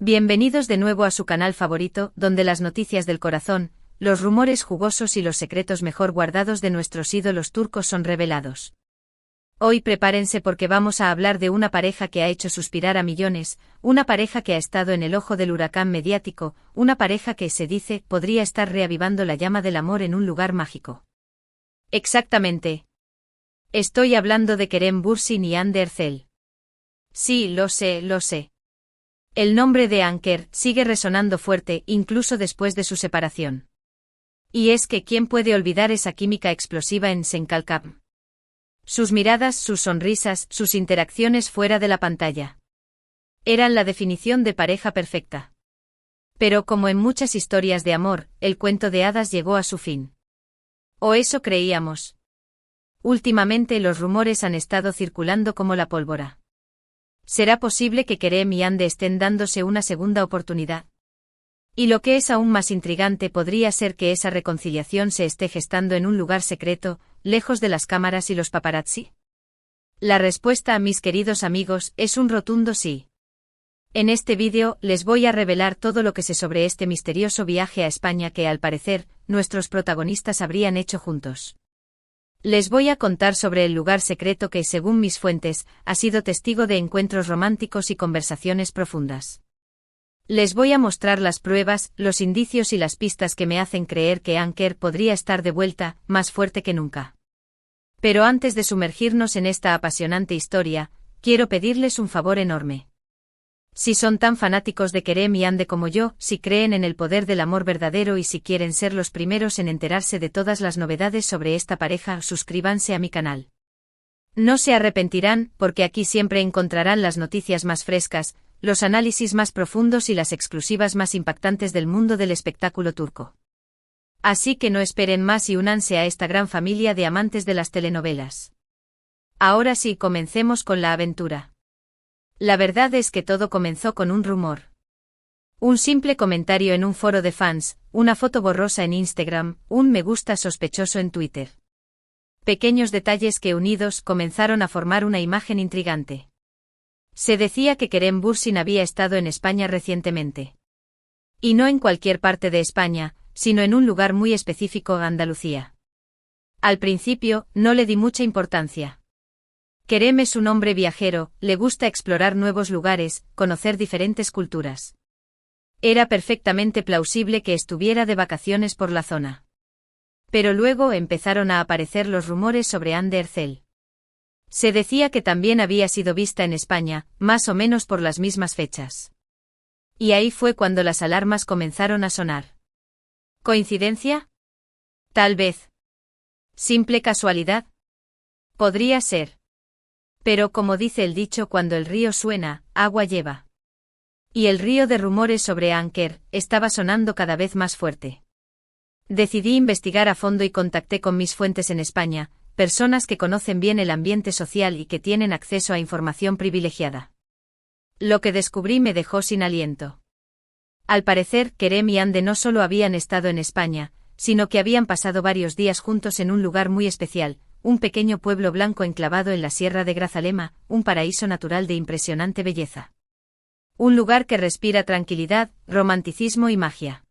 Bienvenidos de nuevo a su canal favorito, donde las noticias del corazón, los rumores jugosos y los secretos mejor guardados de nuestros ídolos turcos son revelados. Hoy prepárense porque vamos a hablar de una pareja que ha hecho suspirar a millones, una pareja que ha estado en el ojo del huracán mediático, una pareja que, se dice, podría estar reavivando la llama del amor en un lugar mágico. Exactamente. Estoy hablando de Kerem Bürsin y Hande Erçel. Sí, lo sé. El nombre de Anker sigue resonando fuerte incluso después de su separación. Y es que ¿quién puede olvidar esa química explosiva en Senkalkam? Sus miradas, sus sonrisas, sus interacciones fuera de la pantalla. Eran la definición de pareja perfecta. Pero como en muchas historias de amor, el cuento de hadas llegó a su fin. O eso creíamos. Últimamente los rumores han estado circulando como la pólvora. ¿Será posible que Kerem y Hande estén dándose una segunda oportunidad? Y lo que es aún más intrigante podría ser que esa reconciliación se esté gestando en un lugar secreto, lejos de las cámaras y los paparazzi. La respuesta, mis queridos amigos, es un rotundo sí. En este vídeo les voy a revelar todo lo que sé sobre este misterioso viaje a España que, al parecer, nuestros protagonistas habrían hecho juntos. Les voy a contar sobre el lugar secreto que, según mis fuentes, ha sido testigo de encuentros románticos y conversaciones profundas. Les voy a mostrar las pruebas, los indicios y las pistas que me hacen creer que Anker podría estar de vuelta, más fuerte que nunca. Pero antes de sumergirnos en esta apasionante historia, quiero pedirles un favor enorme. Si son tan fanáticos de Kerem y Hande como yo, si creen en el poder del amor verdadero y si quieren ser los primeros en enterarse de todas las novedades sobre esta pareja, suscríbanse a mi canal. No se arrepentirán, porque aquí siempre encontrarán las noticias más frescas, los análisis más profundos y las exclusivas más impactantes del mundo del espectáculo turco. Así que no esperen más y únanse a esta gran familia de amantes de las telenovelas. Ahora sí, comencemos con la aventura. La verdad es que todo comenzó con un rumor. Un simple comentario en un foro de fans, una foto borrosa en Instagram, un me gusta sospechoso en Twitter. Pequeños detalles que unidos comenzaron a formar una imagen intrigante. Se decía que Kerem Bürsin había estado en España recientemente. Y no en cualquier parte de España, sino en un lugar muy específico, Andalucía. Al principio, no le di mucha importancia. Kerem es un hombre viajero, le gusta explorar nuevos lugares, conocer diferentes culturas. Era perfectamente plausible que estuviera de vacaciones por la zona. Pero luego empezaron a aparecer los rumores sobre Hande Erçel. Se decía que también había sido vista en España, más o menos por las mismas fechas. Y ahí fue cuando las alarmas comenzaron a sonar. ¿Coincidencia? Tal vez. ¿Simple casualidad? Podría ser. Pero como dice el dicho, cuando el río suena, agua lleva. Y el río de rumores sobre Anker estaba sonando cada vez más fuerte. Decidí investigar a fondo y contacté con mis fuentes en España, personas que conocen bien el ambiente social y que tienen acceso a información privilegiada. Lo que descubrí me dejó sin aliento. Al parecer, Kerem y Hande no solo habían estado en España, sino que habían pasado varios días juntos en un lugar muy especial, un pequeño pueblo blanco enclavado en la sierra de Grazalema, un paraíso natural de impresionante belleza. Un lugar que respira tranquilidad, romanticismo y magia.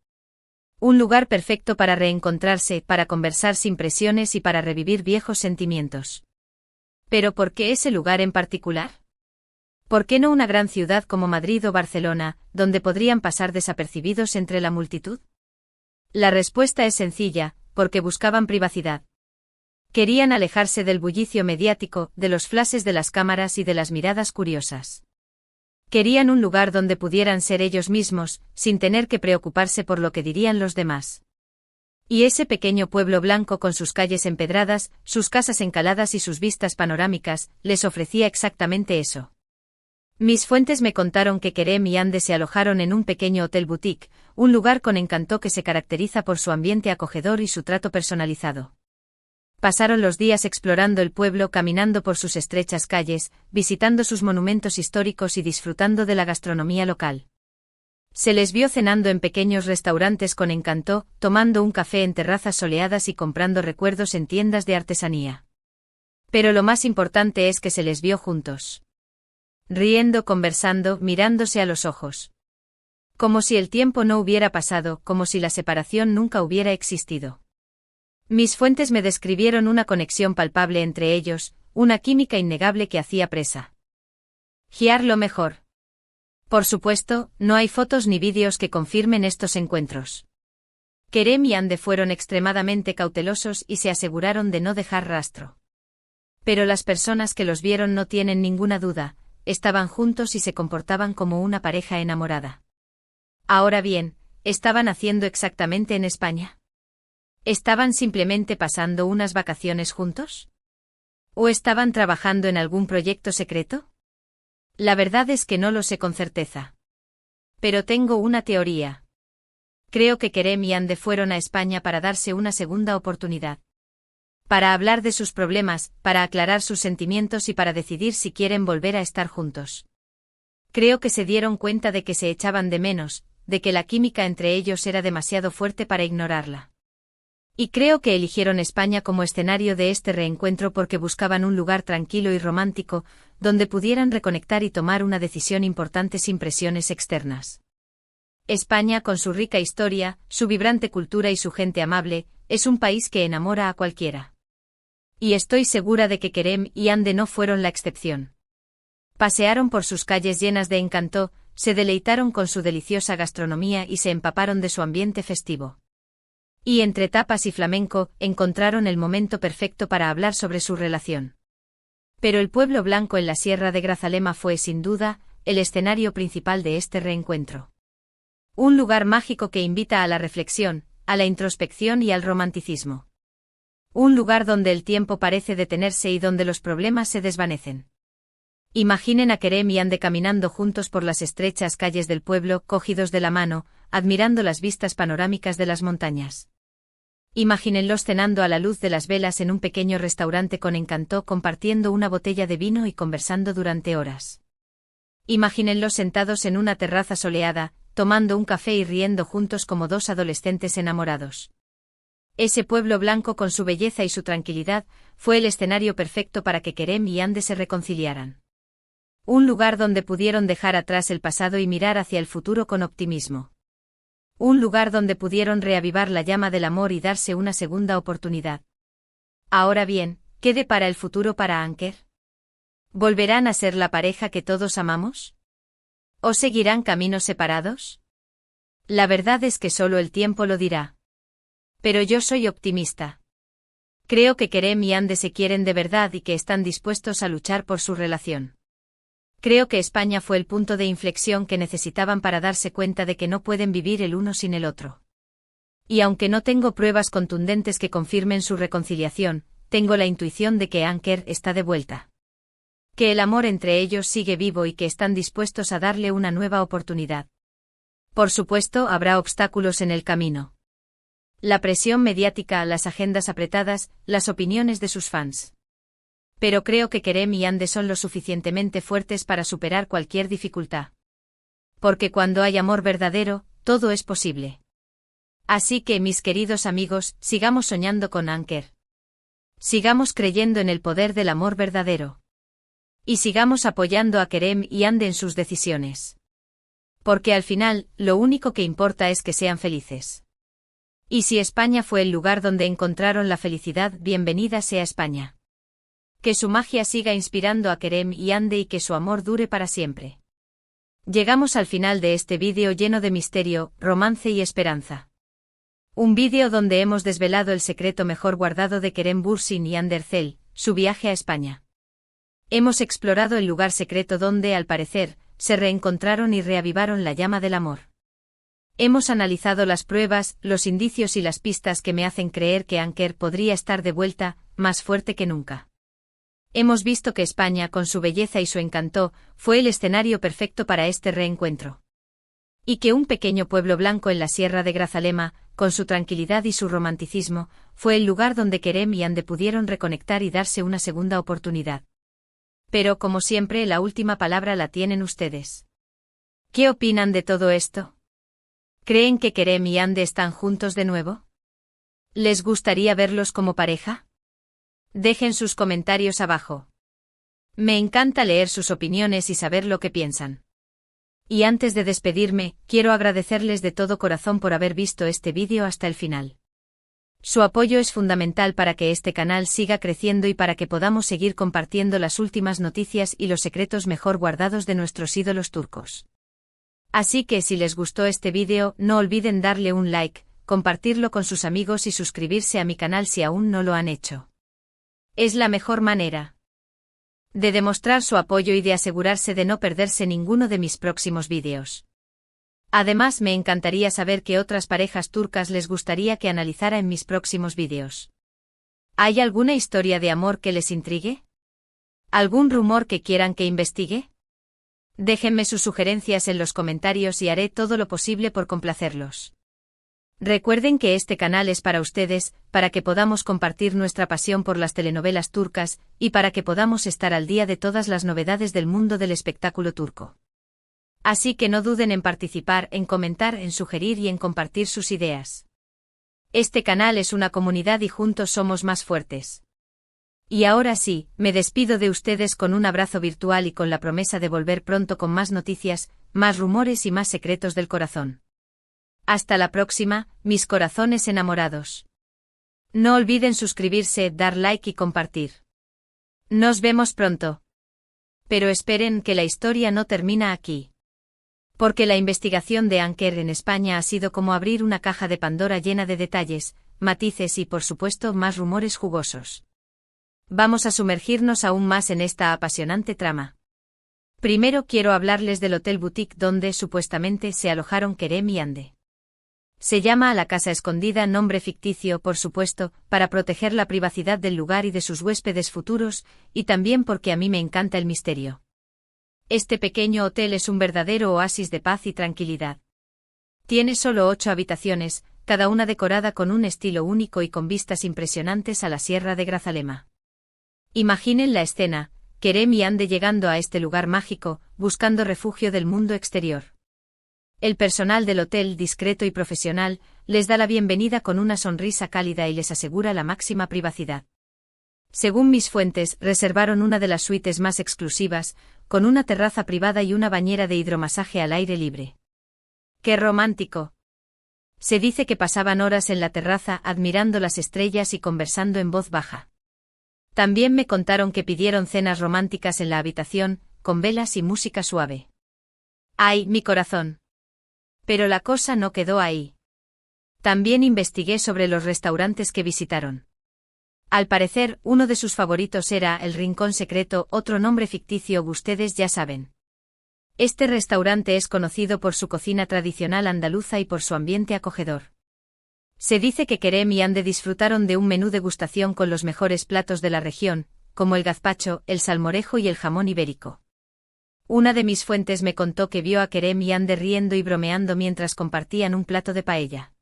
Un lugar perfecto para reencontrarse, para conversar sin presiones y para revivir viejos sentimientos. ¿Pero por qué ese lugar en particular? ¿Por qué no una gran ciudad como Madrid o Barcelona, donde podrían pasar desapercibidos entre la multitud? La respuesta es sencilla, porque buscaban privacidad. Querían alejarse del bullicio mediático, de los flashes de las cámaras y de las miradas curiosas. Querían un lugar donde pudieran ser ellos mismos, sin tener que preocuparse por lo que dirían los demás. Y ese pequeño pueblo blanco con sus calles empedradas, sus casas encaladas y sus vistas panorámicas, les ofrecía exactamente eso. Mis fuentes me contaron que Kerem y Hande se alojaron en un pequeño hotel boutique, un lugar con encanto que se caracteriza por su ambiente acogedor y su trato personalizado. Pasaron los días explorando el pueblo, caminando por sus estrechas calles, visitando sus monumentos históricos y disfrutando de la gastronomía local. Se les vio cenando en pequeños restaurantes con encanto, tomando un café en terrazas soleadas y comprando recuerdos en tiendas de artesanía. Pero lo más importante es que se les vio juntos. Riendo, conversando, mirándose a los ojos. Como si el tiempo no hubiera pasado, como si la separación nunca hubiera existido. Mis fuentes me describieron una conexión palpable entre ellos, una química innegable que hacía presa. Giar lo mejor. Por supuesto, no hay fotos ni vídeos que confirmen estos encuentros. Kerem y Hande fueron extremadamente cautelosos y se aseguraron de no dejar rastro. Pero las personas que los vieron no tienen ninguna duda, estaban juntos y se comportaban como una pareja enamorada. Ahora bien, ¿estaban haciendo exactamente en España? ¿Estaban simplemente pasando unas vacaciones juntos? ¿O estaban trabajando en algún proyecto secreto? La verdad es que no lo sé con certeza. Pero tengo una teoría. Creo que Kerem y Hande fueron a España para darse una segunda oportunidad. Para hablar de sus problemas, para aclarar sus sentimientos y para decidir si quieren volver a estar juntos. Creo que se dieron cuenta de que se echaban de menos, de que la química entre ellos era demasiado fuerte para ignorarla. Y creo que eligieron España como escenario de este reencuentro porque buscaban un lugar tranquilo y romántico, donde pudieran reconectar y tomar una decisión importante sin presiones externas. España, con su rica historia, su vibrante cultura y su gente amable, es un país que enamora a cualquiera. Y estoy segura de que Kerem y Hande no fueron la excepción. Pasearon por sus calles llenas de encanto, se deleitaron con su deliciosa gastronomía y se empaparon de su ambiente festivo. Y entre tapas y flamenco, encontraron el momento perfecto para hablar sobre su relación. Pero el pueblo blanco en la Sierra de Grazalema fue, sin duda, el escenario principal de este reencuentro. Un lugar mágico que invita a la reflexión, a la introspección y al romanticismo. Un lugar donde el tiempo parece detenerse y donde los problemas se desvanecen. Imaginen a Kerem y Hande caminando juntos por las estrechas calles del pueblo, cogidos de la mano, admirando las vistas panorámicas de las montañas. Imagínenlos cenando a la luz de las velas en un pequeño restaurante con encanto, compartiendo una botella de vino y conversando durante horas. Imagínenlos sentados en una terraza soleada, tomando un café y riendo juntos como dos adolescentes enamorados. Ese pueblo blanco con su belleza y su tranquilidad, fue el escenario perfecto para que Kerem y Hande se reconciliaran. Un lugar donde pudieron dejar atrás el pasado y mirar hacia el futuro con optimismo. Un lugar donde pudieron reavivar la llama del amor y darse una segunda oportunidad. Ahora bien, ¿qué depara el futuro para Anker? ¿Volverán a ser la pareja que todos amamos? ¿O seguirán caminos separados? La verdad es que solo el tiempo lo dirá. Pero yo soy optimista. Creo que Kerem y Hande se quieren de verdad y que están dispuestos a luchar por su relación. Creo que España fue el punto de inflexión que necesitaban para darse cuenta de que no pueden vivir el uno sin el otro. Y aunque no tengo pruebas contundentes que confirmen su reconciliación, tengo la intuición de que Anker está de vuelta. Que el amor entre ellos sigue vivo y que están dispuestos a darle una nueva oportunidad. Por supuesto, habrá obstáculos en el camino. La presión mediática, las agendas apretadas, las opiniones de sus fans. Pero creo que Kerem y Hande son lo suficientemente fuertes para superar cualquier dificultad. Porque cuando hay amor verdadero, todo es posible. Así que, mis queridos amigos, sigamos soñando con Anker. Sigamos creyendo en el poder del amor verdadero. Y sigamos apoyando a Kerem y Hande en sus decisiones. Porque al final, lo único que importa es que sean felices. Y si España fue el lugar donde encontraron la felicidad, bienvenida sea España. Que su magia siga inspirando a Kerem y Hande y que su amor dure para siempre. Llegamos al final de este vídeo lleno de misterio, romance y esperanza. Un vídeo donde hemos desvelado el secreto mejor guardado de Kerem Bürsin y Hande Erçel, su viaje a España. Hemos explorado el lugar secreto donde, al parecer, se reencontraron y reavivaron la llama del amor. Hemos analizado las pruebas, los indicios y las pistas que me hacen creer que Anker podría estar de vuelta, más fuerte que nunca. Hemos visto que España, con su belleza y su encanto, fue el escenario perfecto para este reencuentro. Y que un pequeño pueblo blanco en la Sierra de Grazalema, con su tranquilidad y su romanticismo, fue el lugar donde Kerem y Hande pudieron reconectar y darse una segunda oportunidad. Pero, como siempre, la última palabra la tienen ustedes. ¿Qué opinan de todo esto? ¿Creen que Kerem y Hande están juntos de nuevo? ¿Les gustaría verlos como pareja? Dejen sus comentarios abajo. Me encanta leer sus opiniones y saber lo que piensan. Y antes de despedirme, quiero agradecerles de todo corazón por haber visto este vídeo hasta el final. Su apoyo es fundamental para que este canal siga creciendo y para que podamos seguir compartiendo las últimas noticias y los secretos mejor guardados de nuestros ídolos turcos. Así que si les gustó este vídeo, no olviden darle un like, compartirlo con sus amigos y suscribirse a mi canal si aún no lo han hecho. Es la mejor manera de demostrar su apoyo y de asegurarse de no perderse ninguno de mis próximos vídeos. Además, me encantaría saber qué otras parejas turcas les gustaría que analizara en mis próximos vídeos. ¿Hay alguna historia de amor que les intrigue? ¿Algún rumor que quieran que investigue? Déjenme sus sugerencias en los comentarios y haré todo lo posible por complacerlos. Recuerden que este canal es para ustedes, para que podamos compartir nuestra pasión por las telenovelas turcas, y para que podamos estar al día de todas las novedades del mundo del espectáculo turco. Así que no duden en participar, en comentar, en sugerir y en compartir sus ideas. Este canal es una comunidad y juntos somos más fuertes. Y ahora sí, me despido de ustedes con un abrazo virtual y con la promesa de volver pronto con más noticias, más rumores y más secretos del corazón. Hasta la próxima, mis corazones enamorados. No olviden suscribirse, dar like y compartir. Nos vemos pronto. Pero esperen que la historia no termina aquí. Porque la investigación de Anker en España ha sido como abrir una caja de Pandora llena de detalles, matices y por supuesto más rumores jugosos. Vamos a sumergirnos aún más en esta apasionante trama. Primero quiero hablarles del hotel boutique donde supuestamente se alojaron Kerem y Hande. Se llama a la casa escondida, nombre ficticio por supuesto, para proteger la privacidad del lugar y de sus huéspedes futuros, y también porque a mí me encanta el misterio. Este pequeño hotel es un verdadero oasis de paz y tranquilidad. Tiene solo 8 habitaciones, cada una decorada con un estilo único y con vistas impresionantes a la Sierra de Grazalema. Imaginen la escena, Kerem y Hande llegando a este lugar mágico, buscando refugio del mundo exterior. El personal del hotel, discreto y profesional, les da la bienvenida con una sonrisa cálida y les asegura la máxima privacidad. Según mis fuentes, reservaron una de las suites más exclusivas, con una terraza privada y una bañera de hidromasaje al aire libre. ¡Qué romántico! Se dice que pasaban horas en la terraza admirando las estrellas y conversando en voz baja. También me contaron que pidieron cenas románticas en la habitación, con velas y música suave. ¡Ay, mi corazón! Pero la cosa no quedó ahí. También investigué sobre los restaurantes que visitaron. Al parecer, uno de sus favoritos era el Rincón Secreto, otro nombre ficticio ustedes ya saben. Este restaurante es conocido por su cocina tradicional andaluza y por su ambiente acogedor. Se dice que Kerem y Hande disfrutaron de un menú degustación con los mejores platos de la región, como el gazpacho, el salmorejo y el jamón ibérico. Una de mis fuentes me contó que vio a Kerem y Hande riendo y bromeando mientras compartían un plato de paella.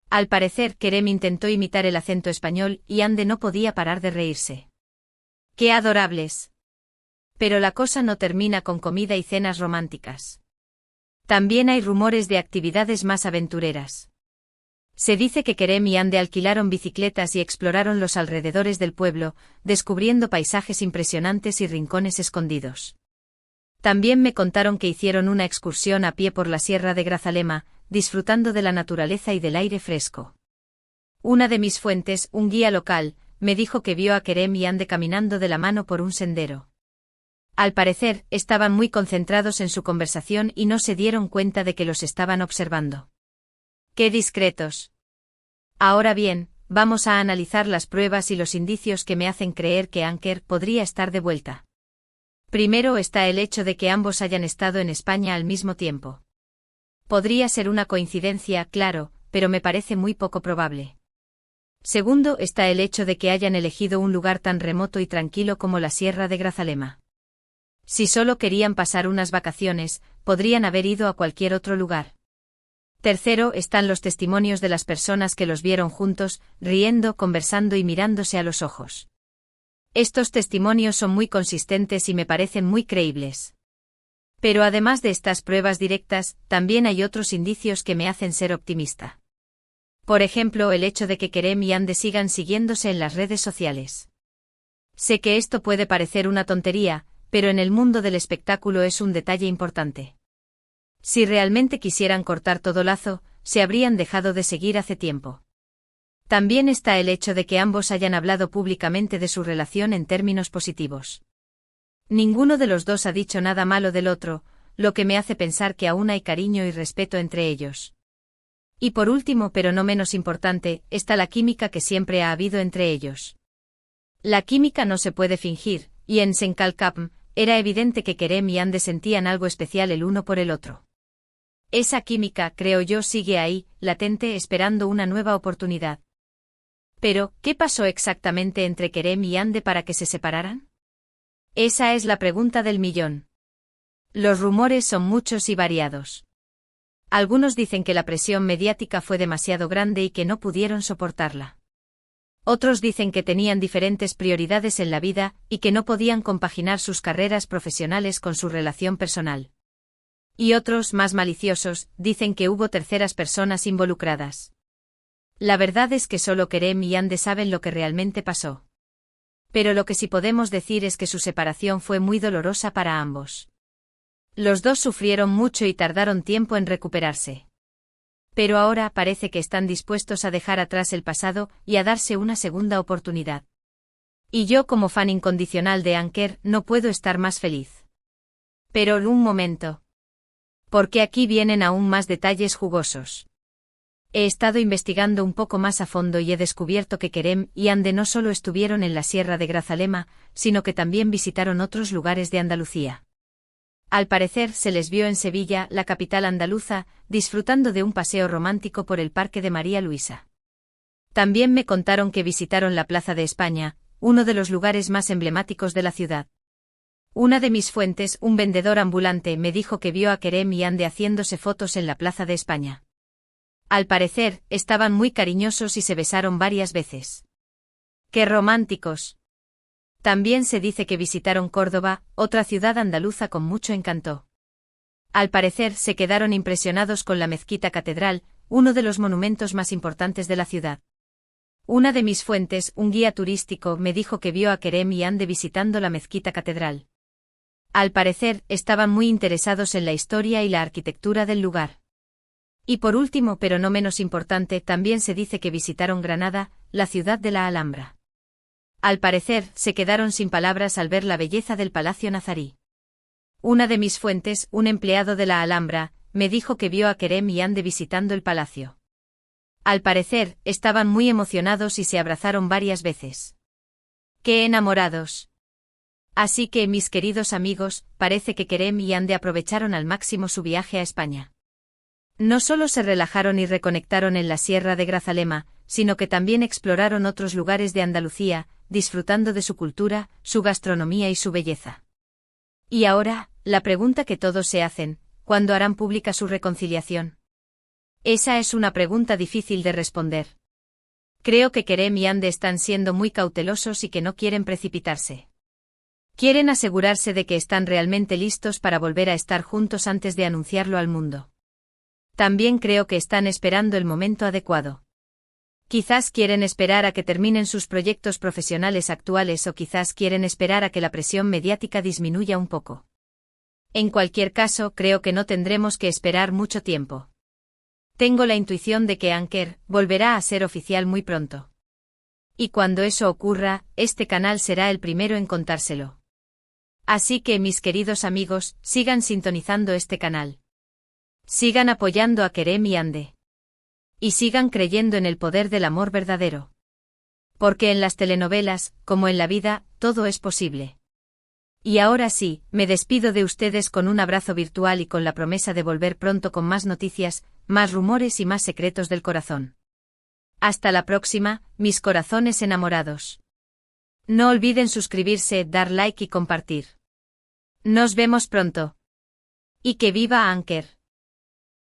Al parecer, Kerem intentó imitar el acento español y Hande no podía parar de reírse. ¡Qué adorables! Pero la cosa no termina con comida y cenas románticas. También hay rumores de actividades más aventureras. Se dice que Kerem y Hande alquilaron bicicletas y exploraron los alrededores del pueblo, descubriendo paisajes impresionantes y rincones escondidos. También me contaron que hicieron una excursión a pie por la Sierra de Grazalema, disfrutando de la naturaleza y del aire fresco. Una de mis fuentes, un guía local, me dijo que vio a Kerem y Hande caminando de la mano por un sendero. Al parecer, estaban muy concentrados en su conversación y no se dieron cuenta de que los estaban observando. ¡Qué discretos! Ahora bien, vamos a analizar las pruebas y los indicios que me hacen creer que Anker podría estar de vuelta. Primero está el hecho de que ambos hayan estado en España al mismo tiempo. Podría ser una coincidencia, claro, pero me parece muy poco probable. Segundo está el hecho de que hayan elegido un lugar tan remoto y tranquilo como la Sierra de Grazalema. Si solo querían pasar unas vacaciones, podrían haber ido a cualquier otro lugar. Tercero están los testimonios de las personas que los vieron juntos, riendo, conversando y mirándose a los ojos. Estos testimonios son muy consistentes y me parecen muy creíbles. Pero además de estas pruebas directas, también hay otros indicios que me hacen ser optimista. Por ejemplo, el hecho de que Kerem y Hande sigan siguiéndose en las redes sociales. Sé que esto puede parecer una tontería, pero en el mundo del espectáculo es un detalle importante. Si realmente quisieran cortar todo lazo, se habrían dejado de seguir hace tiempo. También está el hecho de que ambos hayan hablado públicamente de su relación en términos positivos. Ninguno de los dos ha dicho nada malo del otro, lo que me hace pensar que aún hay cariño y respeto entre ellos. Y por último, pero no menos importante, está la química que siempre ha habido entre ellos. La química no se puede fingir, y en Senkalkapm era evidente que Kerem y Ande sentían algo especial el uno por el otro. Esa química, creo yo, sigue ahí, latente, esperando una nueva oportunidad. Pero, ¿qué pasó exactamente entre Kerem y Ande para que se separaran? Esa es la pregunta del millón. Los rumores son muchos y variados. Algunos dicen que la presión mediática fue demasiado grande y que no pudieron soportarla. Otros dicen que tenían diferentes prioridades en la vida y que no podían compaginar sus carreras profesionales con su relación personal. Y otros, más maliciosos, dicen que hubo terceras personas involucradas. La verdad es que solo Kerem y Ande saben lo que realmente pasó. Pero lo que sí podemos decir es que su separación fue muy dolorosa para ambos. Los dos sufrieron mucho y tardaron tiempo en recuperarse. Pero ahora parece que están dispuestos a dejar atrás el pasado y a darse una segunda oportunidad. Y yo, como fan incondicional de Anker, no puedo estar más feliz. Pero un momento. Porque aquí vienen aún más detalles jugosos. He estado investigando un poco más a fondo y he descubierto que Kerem y Ande no solo estuvieron en la Sierra de Grazalema, sino que también visitaron otros lugares de Andalucía. Al parecer se les vio en Sevilla, la capital andaluza, disfrutando de un paseo romántico por el Parque de María Luisa. También me contaron que visitaron la Plaza de España, uno de los lugares más emblemáticos de la ciudad. Una de mis fuentes, un vendedor ambulante, me dijo que vio a Kerem y Ande haciéndose fotos en la Plaza de España. Al parecer, estaban muy cariñosos y se besaron varias veces. ¡Qué románticos! También se dice que visitaron Córdoba, otra ciudad andaluza con mucho encanto. Al parecer se quedaron impresionados con la mezquita catedral, uno de los monumentos más importantes de la ciudad. Una de mis fuentes, un guía turístico, me dijo que vio a Kerem y Ande visitando la mezquita catedral. Al parecer, estaban muy interesados en la historia y la arquitectura del lugar. Y por último, pero no menos importante, también se dice que visitaron Granada, la ciudad de la Alhambra. Al parecer, se quedaron sin palabras al ver la belleza del Palacio Nazarí. Una de mis fuentes, un empleado de la Alhambra, me dijo que vio a Kerem y Ande visitando el palacio. Al parecer, estaban muy emocionados y se abrazaron varias veces. ¡Qué enamorados! Así que, mis queridos amigos, parece que Kerem y Ande aprovecharon al máximo su viaje a España. No solo se relajaron y reconectaron en la Sierra de Grazalema, sino que también exploraron otros lugares de Andalucía, disfrutando de su cultura, su gastronomía y su belleza. Y ahora, la pregunta que todos se hacen, ¿cuándo harán pública su reconciliación? Esa es una pregunta difícil de responder. Creo que Kerem y Ande están siendo muy cautelosos y que no quieren precipitarse. Quieren asegurarse de que están realmente listos para volver a estar juntos antes de anunciarlo al mundo. También creo que están esperando el momento adecuado. Quizás quieren esperar a que terminen sus proyectos profesionales actuales o quizás quieren esperar a que la presión mediática disminuya un poco. En cualquier caso, creo que no tendremos que esperar mucho tiempo. Tengo la intuición de que Anker volverá a ser oficial muy pronto. Y cuando eso ocurra, este canal será el primero en contárselo. Así que, mis queridos amigos, sigan sintonizando este canal. Sigan apoyando a Kerem y Ande. Y sigan creyendo en el poder del amor verdadero. Porque en las telenovelas, como en la vida, todo es posible. Y ahora sí, me despido de ustedes con un abrazo virtual y con la promesa de volver pronto con más noticias, más rumores y más secretos del corazón. Hasta la próxima, mis corazones enamorados. No olviden suscribirse, dar like y compartir. Nos vemos pronto. Y que viva Anker.